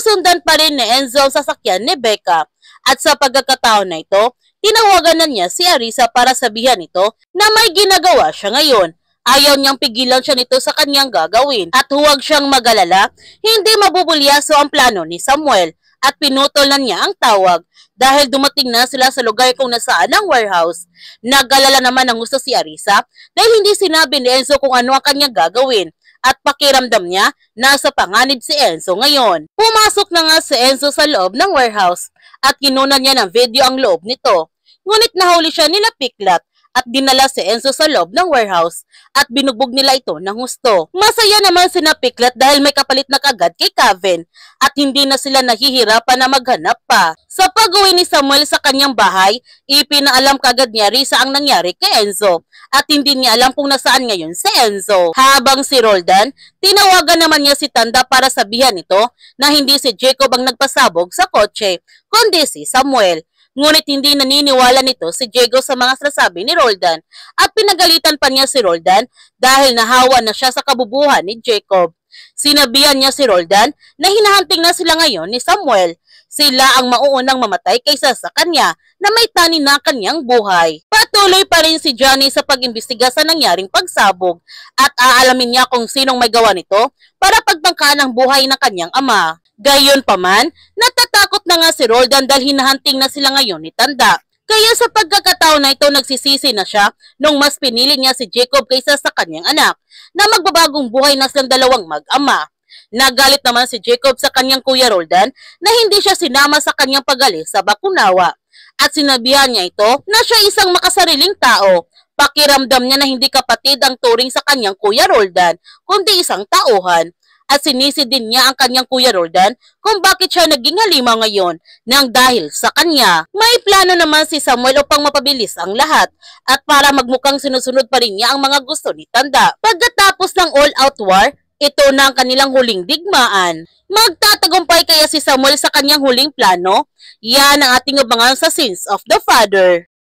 Sinusundan pa rin ni Enzo ang sasakyan ni Becca. At sa pagkakataon na ito, tinawagan na niya si Arisa para sabihan ito na may ginagawa siya ngayon. Ayaw niyang pigilan siya nito sa kanyang gagawin at huwag siyang mag-alala, hindi mabubulyaso ang plano ni Samuel at pinutol na niya ang tawag dahil dumating na sila sa lugar kung nasaan ang warehouse. Nag-alala naman ang gusto si Arisa dahil hindi sinabi ni Enzo kung ano ang kanyang gagawin at pakiramdam niya nasa panganib si Enzo ngayon. Pumasok na nga si Enzo sa loob ng warehouse at kinunan niya ng video ang loob nito. Ngunit nahuli siya nila Piklat at dinala si Enzo sa loob ng warehouse at binugbog nila ito ng husto. Masaya naman si Piklat dahil may kapalit na kagad kay Kevin at hindi na sila nahihirapan na maghanap pa. Sa pag-uwi ni Samuel sa kanyang bahay, ipinaalam kagad ni Arisa ang nangyari kay Enzo at hindi niya alam kung nasaan ngayon si Enzo. Habang si Roldan, tinawagan naman niya si Tanda para sabihan ito na hindi si Jacob ang nagpasabog sa kotse, kundi si Samuel. Ngunit hindi naniniwala nito si Diego sa mga sinasabi ni Roldan at pinagalitan pa niya si Roldan dahil nahawa na siya sa kabubuhan ni Jacob. Sinabihan niya si Roldan na hinahanting na sila ngayon ni Samuel. Sila ang mauunang mamatay kaysa sa kanya na may tani na kanyang buhay. Patuloy pa rin si Johnny sa pag-imbestiga sa nangyaring pagsabog at aalamin niya kung sinong may gawa nito para pagtangkaan ang buhay ng kanyang ama. Gayunpaman, natatakot na nga si Roldan dahil hinahanting na sila ngayon ni Tanda. Kaya sa pagkakataon na ito nagsisisi na siya nung mas pinili niya si Jacob kaysa sa kanyang anak na magbabagong buhay na silang dalawang mag-ama. Nagalit naman si Jacob sa kanyang kuya Roldan na hindi siya sinama sa kanyang pag-alis sa Bakunawa at sinabihan niya ito na siya isang makasariling tao. Pakiramdam niya na hindi kapatid ang turing sa kanyang kuya Roldan kundi isang tauhan. At sinisi din niya ang kanyang kuya Roldan kung bakit siya naging halimaw ngayon nang dahil sa kanya. May plano naman si Samuel upang mapabilis ang lahat at para magmukhang sinusunod pa rin niya ang mga gusto ni Tanda. Pagkatapos ng all-out war, ito na ang kanilang huling digmaan. Magtatagumpay kaya si Samuel sa kanyang huling plano? Yan ang ating abangan sa Sins of the Father.